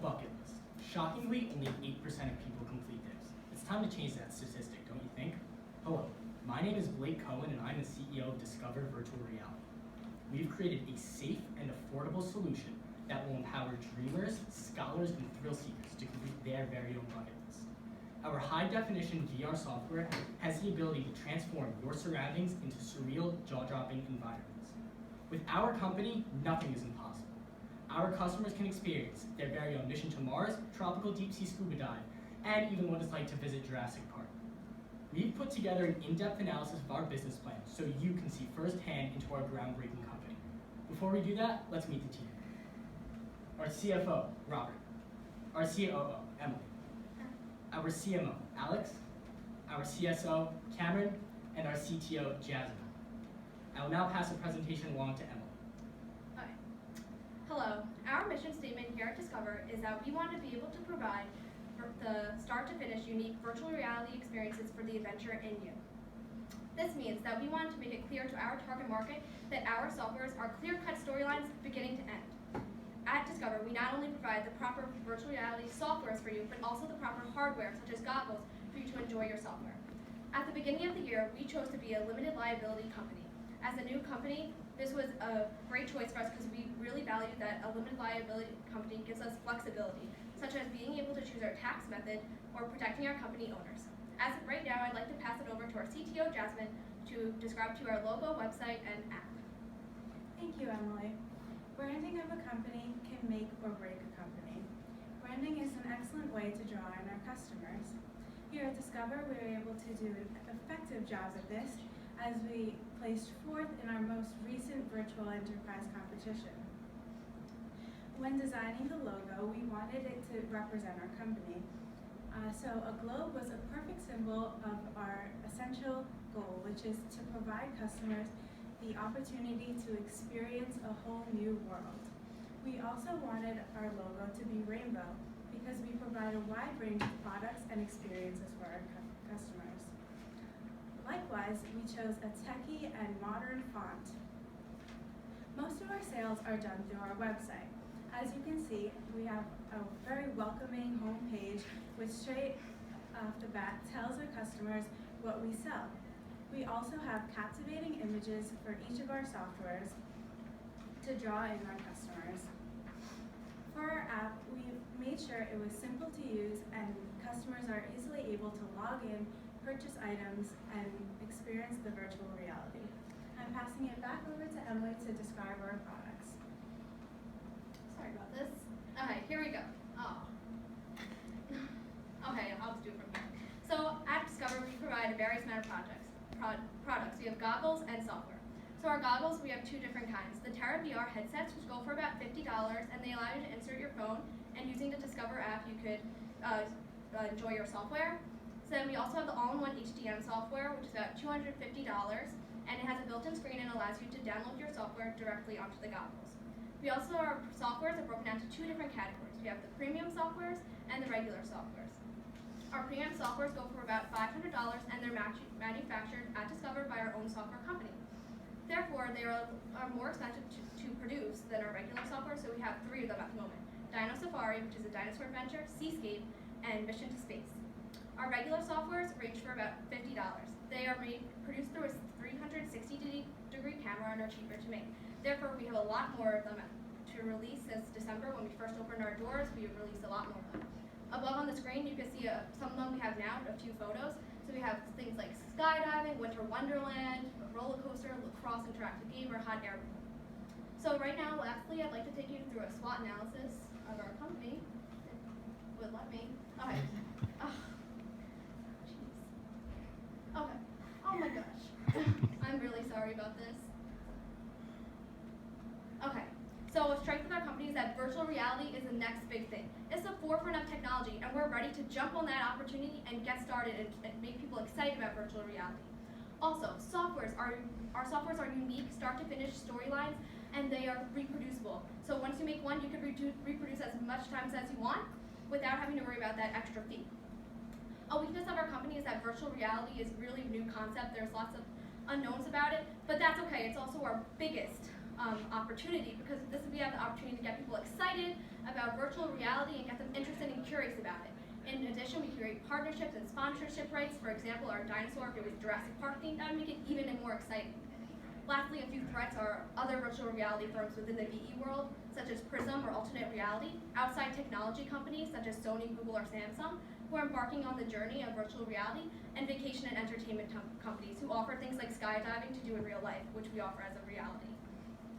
bucket list. Shockingly, only 8% of people complete theirs. It's time to change that statistic, don't you think? Hello, my name is Blake Cohen and I'm the CEO of DISCOVR Virtual Reality. We've created a safe and affordable solution that will empower dreamers, scholars, and thrill seekers to complete their very own bucket list. Our high-definition VR software has the ability to transform your surroundings into surreal, jaw-dropping environments. With our company, nothing is impossible. Our customers can experience their very own mission to Mars, tropical deep-sea scuba dive, and even what it's like to visit Jurassic Park. We've put together an in-depth analysis of our business plan so you can see firsthand into our groundbreaking company. Before we do that, let's meet the team. Our CFO, Robert. Our COO, Emily. Our CMO, Alex. Our CSO, Kameron. And our CTO, Jasmine. I will now pass the presentation along to Emily. Okay. Hello. Our mission statement here at DISCOVR is that we want to be able to provide the start to finish unique virtual reality experiences for the adventure in you. This means that we want to make it clear to our target market that our softwares are clear-cut storylines beginning to end. At DISCOVR, we not only provide the proper virtual reality softwares for you, but also the proper hardware, such as goggles, for you to enjoy your software. At the beginning of the year, we chose to be a limited liability company. As a new company, this was a great choice for us because we really value that a limited liability company gives us flexibility, such as being able to choose our tax method or protecting our company owners. As of right now, I'd like to pass it over to our CTO, Jasmine, to describe to you our logo, website, and app. Thank you, Emily. Branding of a company can make or break a company. Branding is an excellent way to draw in our customers. Here at DISCOVR, we were able to do an effective job at this as we placed 4th in our most recent virtual enterprise competition. When designing the logo, we wanted it to represent our company. So a globe was a perfect symbol of our essential goal, which is to provide customers the opportunity to experience a whole new world. We also wanted our logo to be rainbow because we provide a wide range of products and experiences for our customers. Likewise, we chose a techie and modern font. Most of our sales are done through our website. As you can see, we have a very welcoming homepage which straight off the bat tells our customers what we sell. We also have captivating images for each of our softwares to draw in our customers. For our app, we made sure it was simple to use and customers are easily able to log in, purchase items, and experience the virtual reality. I'm passing it back over to Emily to describe our products. Sorry about this. Okay, here we go. Oh. Okay, I'll just do it from here. So at DISCOVR, we provide a various amount of products. We have goggles and software. So our goggles, we have 2 different kinds. The Terra VR headsets, which go for about $50, and they allow you to insert your phone, and using the DISCOVR app, you could enjoy your software. So then we also have the all-in-one HDM software, which is about $250, and it has a built-in screen and allows you to download your software directly onto the goggles. We also, our softwares are broken down to 2 different categories. We have the premium softwares and the regular softwares. Our premium softwares go for about $500, and they're manufactured at DISCOVR by our own software company. Therefore, they are more expensive to produce than our regular software, so we have 3 of them at the moment. Dino Safari, which is a dinosaur adventure, Seascape, and Mission to Space. Our regular softwares range for about $50. They are produced through a 360-degree camera and are cheaper to make. Therefore, we have a lot more of them to release since December. When we first opened our doors, we released a lot more of them. Above on the screen, you can see some of them we have now, a few photos. So we have things like skydiving, winter wonderland, a roller coaster, lacrosse interactive game, or hot air balloon. So right now, lastly, I'd like to take you through a SWOT analysis of our company. If it would let me. Okay. Oh, jeez. Okay. Oh my gosh. I'm really sorry about this. Okay. So a strength of our company is that virtual reality is the next big thing. It's the forefront of technology, and we're ready to jump on that opportunity and get started and make people excited about virtual reality. Also, our softwares are unique, start-to-finish storylines, and they are reproducible. So once you make one, you can reproduce as much times as you want without having to worry about that extra fee. A weakness of our company is that virtual reality is really a new concept. There's lots of unknowns about it, but that's okay. It's also our biggest opportunity because we have the opportunity to get people excited about virtual reality and get them interested and curious about it. In addition, we create partnerships and sponsorship rights. For example, our dinosaur, if it was Jurassic Park themed, that would make it even more exciting. Lastly, a few threats are other virtual reality firms within the VE world, such as Prism or Alternate Reality, outside technology companies such as Sony, Google, or Samsung, who are embarking on the journey of virtual reality, and vacation and entertainment companies who offer things like skydiving to do in real life, which we offer as a reality.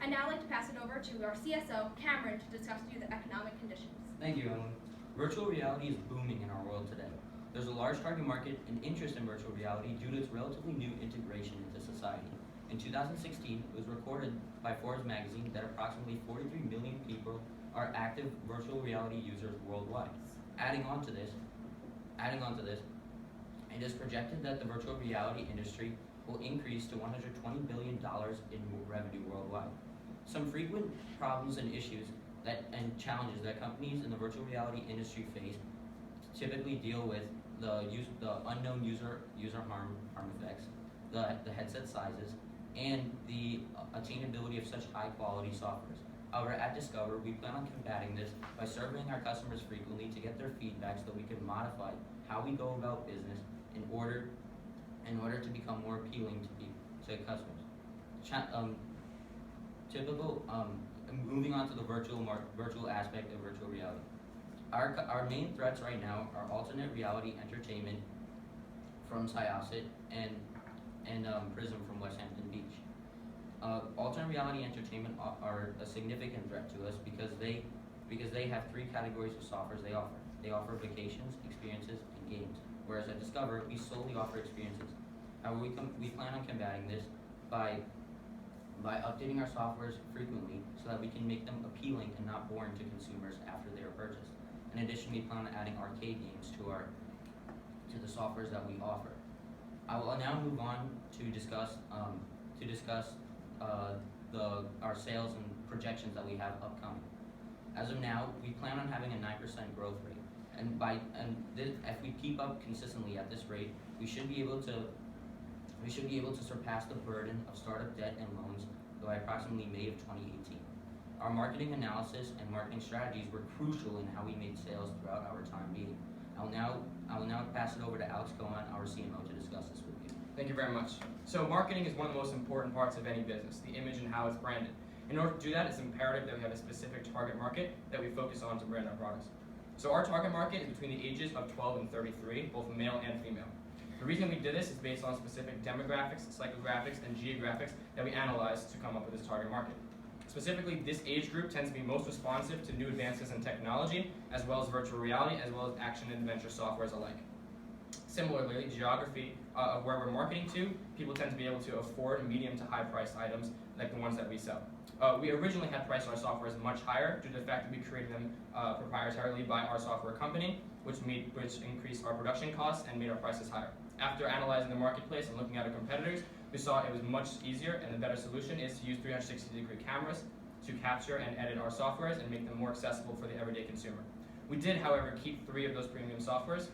I'd now like to pass it over to our CSO, Kameron, to discuss with you the economic conditions. Thank you, Emily. Virtual reality is booming in our world today. There's a large target market and interest in virtual reality due to its relatively new integration into society. In 2016, it was recorded by Forbes magazine that approximately 43 million people are active virtual reality users worldwide. Adding on to this, it is projected that the virtual reality industry will increase to $120 billion in revenue worldwide. Some frequent problems and issues and challenges that companies in the virtual reality industry face typically deal with the unknown user harm effects, the headset sizes, and the attainability of such high quality softwares. However, at Discover, we plan on combating this by surveying our customers frequently to get their feedback so that we can modify how we go about business in order to become more appealing to customers. Moving on to the virtual aspect of virtual reality. Our main threats right now are alternate reality entertainment from Syosset and Prism from West Hampton Beach. Alternate reality entertainment are a significant threat to us because they have three categories of softwares they offer. They offer vacations, experiences, and games. Whereas at Discover, we solely offer experiences. However, we plan on combating this by updating our softwares frequently so that we can make them appealing and not boring to consumers after they are purchased. In addition, we plan on adding arcade games to the softwares that we offer. I will now move on to discuss our sales and projections that we have upcoming. As of now, we plan on having a 9% growth rate, if we keep up consistently at this rate, we should be able to surpass the burden of startup debt and loans by approximately May of 2018. Our marketing analysis and marketing strategies were crucial in how we made sales throughout our time meeting. I will now pass it over to Alex Kohan, our CMO, to discuss this with you. Thank you very much. So marketing is one of the most important parts of any business, the image and how it's branded. In order to do that, it's imperative that we have a specific target market that we focus on to brand our products. So our target market is between the ages of 12 and 33, both male and female. The reason we did this is based on specific demographics, psychographics, and geographics that we analyzed to come up with this target market. Specifically, this age group tends to be most responsive to new advances in technology, as well as virtual reality, as well as action and adventure softwares alike. Similarly, geography of where we're marketing to, people tend to be able to afford medium to high priced items like the ones that we sell. We originally had priced our softwares much higher due to the fact that we created them proprietarily by our software company, which increased our production costs and made our prices higher. After analyzing the marketplace and looking at our competitors, we saw it was much easier, and the better solution is to use 360-degree cameras to capture and edit our softwares and make them more accessible for the everyday consumer. We did, however, keep 3 of those premium softwares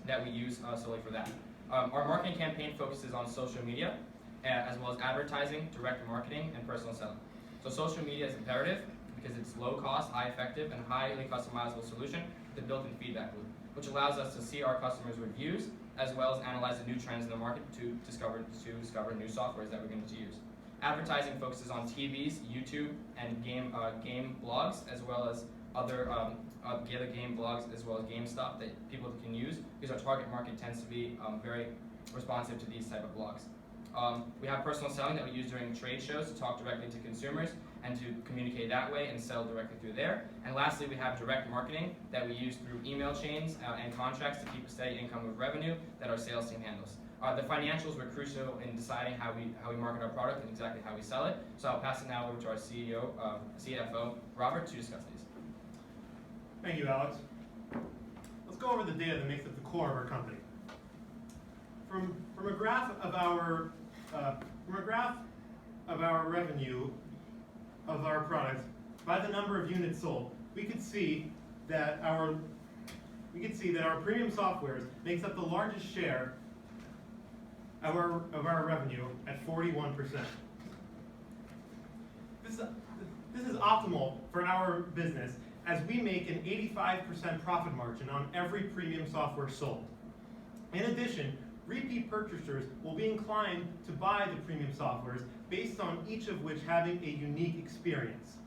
that we use solely for that. Our marketing campaign focuses on social media, as well as advertising, direct marketing, and personal selling. So social media is imperative because it's low cost, high effective, and highly customizable solution with a built-in feedback loop, which allows us to see our customers' reviews, as well as analyze the new trends in the market to discover new softwares that we're going to use. Advertising focuses on TVs, YouTube, and game blogs, as well as other game blogs, as well as game stuff that people can use, because our target market tends to be very responsive to these type of blogs. We have personal selling that we use during trade shows to talk directly to consumers and to communicate that way and sell directly through there. And lastly, we have direct marketing that we use through email chains and contracts to keep a steady income of revenue that our sales team handles. The financials were crucial in deciding how we market our product and exactly how we sell it. So I'll pass it now over to our CFO, Robert, to discuss these. Thank you, Alex. Let's go over the data that makes up the core of our company. From a graph of our revenue of our products by the number of units sold, we could see that our premium softwares makes up the largest share of our revenue at 41%. This is optimal for our business as we make an 85% profit margin on every premium software sold. In addition, repeat purchasers will be inclined to buy the premium softwares based on each of which having a unique experience.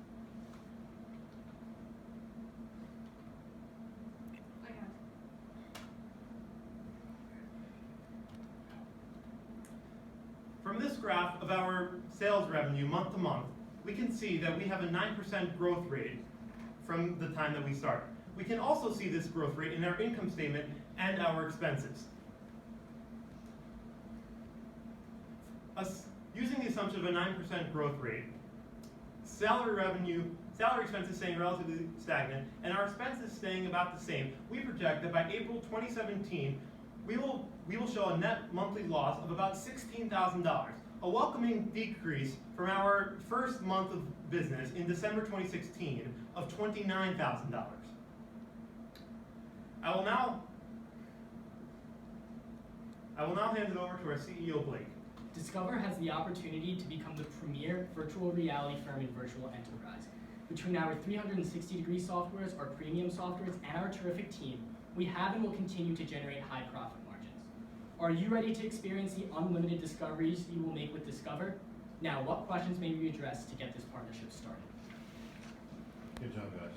From this graph of our sales revenue month to month, we can see that we have a 9% growth rate from the time that we start. We can also see this growth rate in our income statement and our expenses. Using the assumption of a 9% growth rate, salary expenses staying relatively stagnant, and our expenses staying about the same, we project that by April 2017, we will show a net monthly loss of about $16,000, a welcoming decrease from our first month of business in December 2016 of $29,000. I will now hand it over to our CEO, Blake. DISCOVR has the opportunity to become the premier virtual reality firm in virtual enterprise. Between our 360-degree softwares, our premium softwares, and our terrific team, we have and will continue to generate high profit margins. Are you ready to experience the unlimited discoveries you will make with DISCOVR? Now, what questions may we address to get this partnership started? Good job, guys.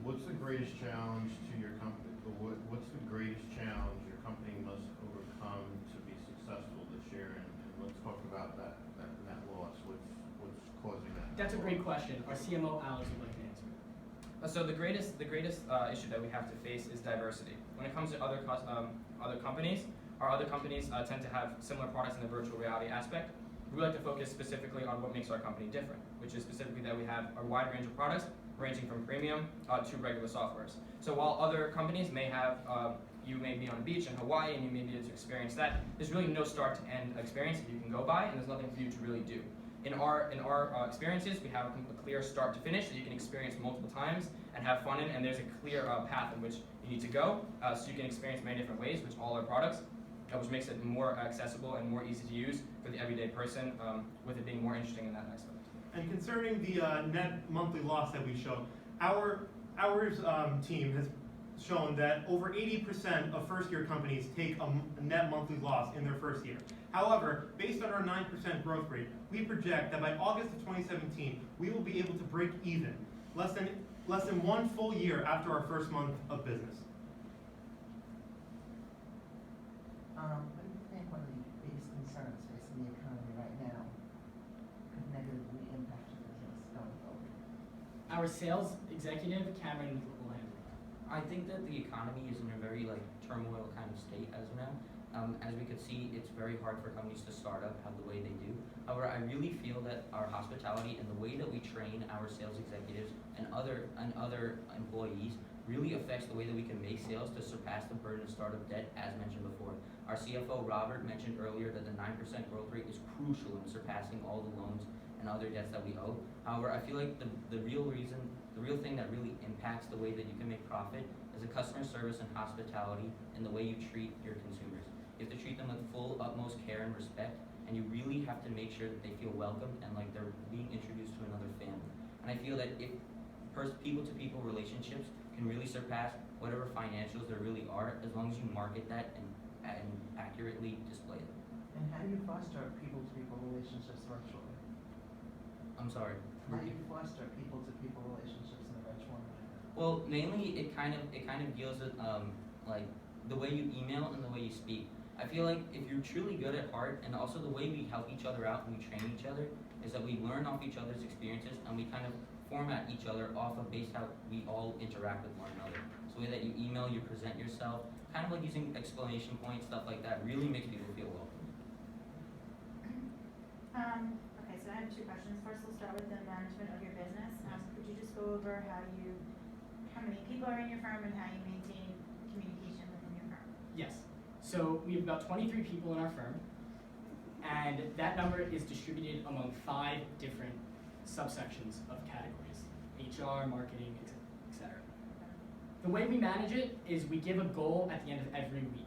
What's the greatest challenge to your company? What's the greatest challenge your company must overcome to be successful this year? And let's talk about that loss. What's causing that? That's a great question. Our CMO, Alex, would like to answer. So the greatest issue that we have to face is diversity. When it comes to other companies, our other companies tend to have similar products in the virtual reality aspect. We like to focus specifically on what makes our company different, which is specifically that we have a wide range of products ranging from premium to regular softwares. So while other companies may have, you may be on a beach in Hawaii and you may be able to experience that, there's really no start to end experience that you can go by, and there's nothing for you to really do. In our experiences, we have a clear start to finish that you can experience multiple times and have fun in, and there's a clear path in which you need to go, so you can experience many different ways, which all our products, which makes it more accessible and more easy to use for the everyday person, with it being more interesting in that aspect. And concerning the net monthly loss that we show, our team has shown that over 80% of first-year companies take a net monthly loss in their first year. However, based on our 9% growth rate, we project that by August of 2017, we will be able to break even, less than 1 full year after our first month of business. What do you think one of the biggest concerns facing the economy right now could negatively impact your business going forward? Our sales executive, Kameron, will handle it. I think that the economy is in a very turmoil kind of state as of now. As we could see, it's very hard for companies to start up the way they do. However, I really feel that our hospitality and the way that we train our sales executives and other employees really affects the way that we can make sales to surpass the burden of startup debt, as mentioned before. Our CFO, Robert, mentioned earlier that the 9% growth rate is crucial in surpassing all the loans and other debts that we owe. However, I feel like the real thing that really impacts the way that you can make profit is the customer service and hospitality and the way you treat your consumers. You have to treat them with full, utmost care and respect, and you really have to make sure that they feel welcomed and like they're being introduced to another family. And I feel that if people-to-people relationships can really surpass whatever financials there really are, as long as you market that and accurately display them. And how do you foster people-to-people relationships virtually? I'm sorry. How do you foster people-to-people relationships in the virtual environment? Well, mainly it kind of deals with the way you email and the way you speak. I feel like if you're truly good at heart, and also the way we help each other out and we train each other, is that we learn off each other's experiences and we kind of format each other off of based how we all interact with one another. So the way that you email, you present yourself, kind of like using exclamation points, stuff like that, really makes people feel welcome. Okay, so I have 2 questions. First, we'll start with the management of your business. Could you just go over how many people are in your firm and how you maintain communication within your firm? Yes. So we have about 23 people in our firm, and that number is distributed among 5 different subsections of categories: HR, marketing, etc. The way we manage it is we give a goal at the end of every week.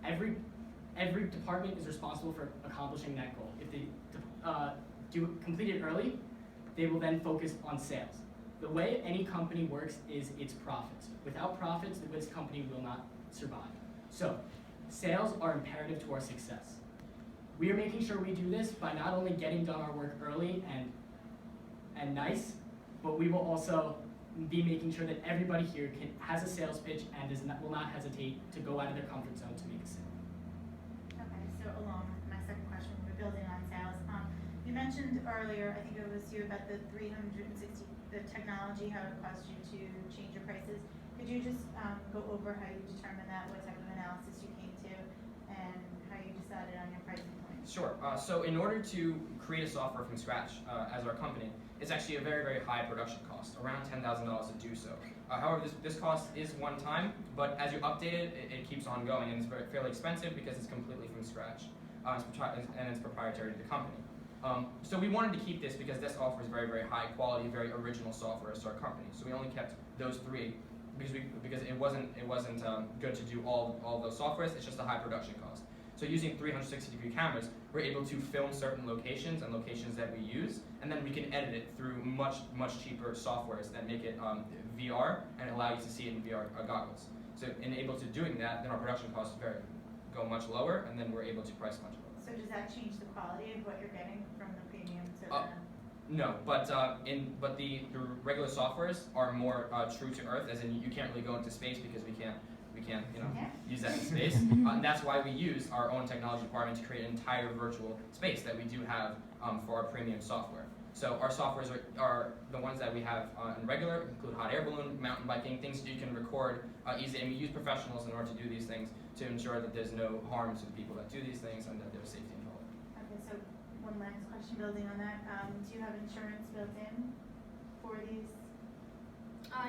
Every department is responsible for accomplishing that goal. If they complete it early, they will then focus on sales. The way any company works is its profits. Without profits, this company will not survive. So, sales are imperative to our success. We are making sure we do this by not only getting done our work early and nice, but we will also be making sure that everybody here has a sales pitch and will not hesitate to go out of their comfort zone to make a sale. Okay, so along with my second question, we're building on sales. You mentioned earlier, I think it was you, about the 360, the technology, how it caused you to change your prices. Could you just go over how you determined that, what type of analysis you came to, and how you decided on your pricing point? Sure. So in order to create a software from scratch as our company, it's actually a very, very high production cost, around $10,000 to do so. However, this cost is one time, but as you update it, it keeps on going, and it's fairly expensive because it's completely from scratch, and it's proprietary to the company. So we wanted to keep this because this offers very, very high quality, very original software to our company. So we only kept those three because it wasn't good to do all those softwares. It's just a high production cost. So using 360-degree cameras, we're able to film certain locations and locations that we use, and then we can edit it through much cheaper softwares that make it VR and allow you to see it in VR goggles. So in able to doing that, then our production costs go much lower, and then we're able to price much lower. So does that change the quality of what you're getting from the premium to the? No, but the regular softwares are more true to Earth, as in you can't really go into space because we can't use that in space. And that's why we use our own technology department to create an entire virtual space that we do have for our premium software. So our softwares are the ones that we have in regular, include hot air balloon, mountain biking, things that you can record easily. And we use professionals in order to do these things to ensure that there's no harm to the people that do these things and that there's safety involved. Okay, so one last question building on that. Do you have insurance built in for these?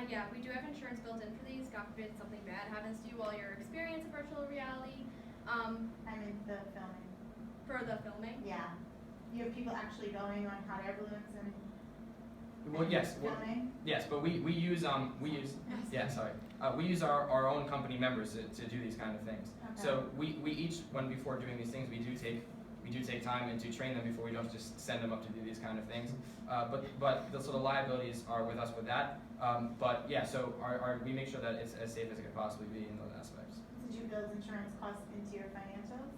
Yeah, we do have insurance built in for these. God forbid something bad happens to you while you're experiencing virtual reality. I mean the filming. For the filming. Yeah. You have people actually going on hot air balloons and Well, yes. filming? Yes, but we use our own company members to do these kind of things. Okay. So we each, before doing these things, we do take time and to train them before we don't just send them up to do these kind of things. So the liabilities are with us with that. But yeah, so we make sure that it's as safe as it could possibly be in those aspects. Did you build insurance costs into your financials?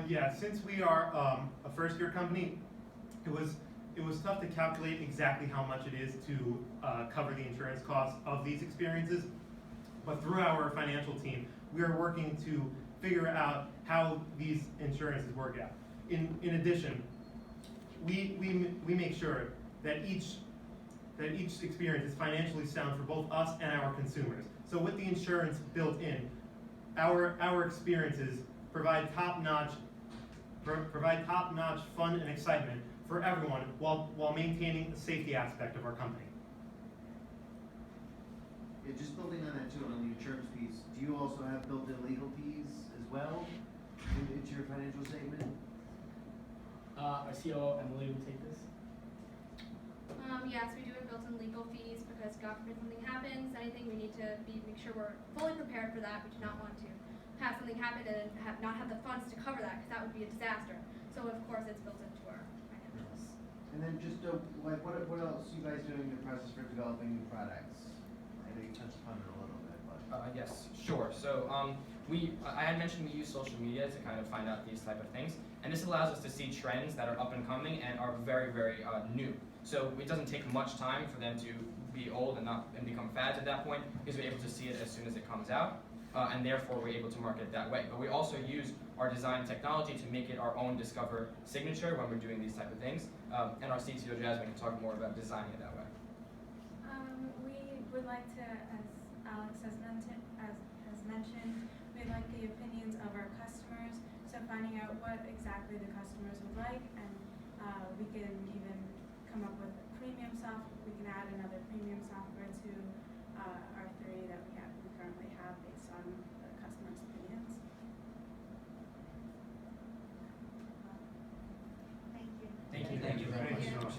Yeah, since we are a first-year company, it was tough to calculate exactly how much it is to cover the insurance costs of these experiences. But through our financial team, we are working to figure out how these insurances work out. In addition, we make sure that each experience is financially sound for both us and our consumers. So with the insurance built in, our experiences provide top-notch fun and excitement for everyone while maintaining the safety aspect of our company. Yeah, just building on that too, on the insurance piece, do you also have built-in legal fees as well into your financial statement? Our COO, Emily, will take this. Yes, we do have built-in legal fees because God forbid something happens, anything, we need to make sure we're fully prepared for that. We do not want to have something happen and not have the funds to cover that, because that would be a disaster. So of course it's built into our financials. And then just what else are you guys doing in the process for developing new products? I know you touched upon it a little bit, but. Yes, sure. So I had mentioned we use social media to kind of find out these type of things, and this allows us to see trends that are up and coming and are very, very new. So it doesn't take much time for them to be old and become fads at that point, because we're able to see it as soon as it comes out, and therefore we're able to market it that way. But we also use our design technology to make it our own Discover signature when we're doing these type of things, and our CTO Jasmine can talk more about designing it that way. We would like to, as Alex has mentioned, we'd like the opinions of our customers, so finding out what exactly the customers would like, and we can even come up with premium software. We can add another premium software to our three that we currently have based on the customer's opinions. Thank you. Thank you. Thank you very much.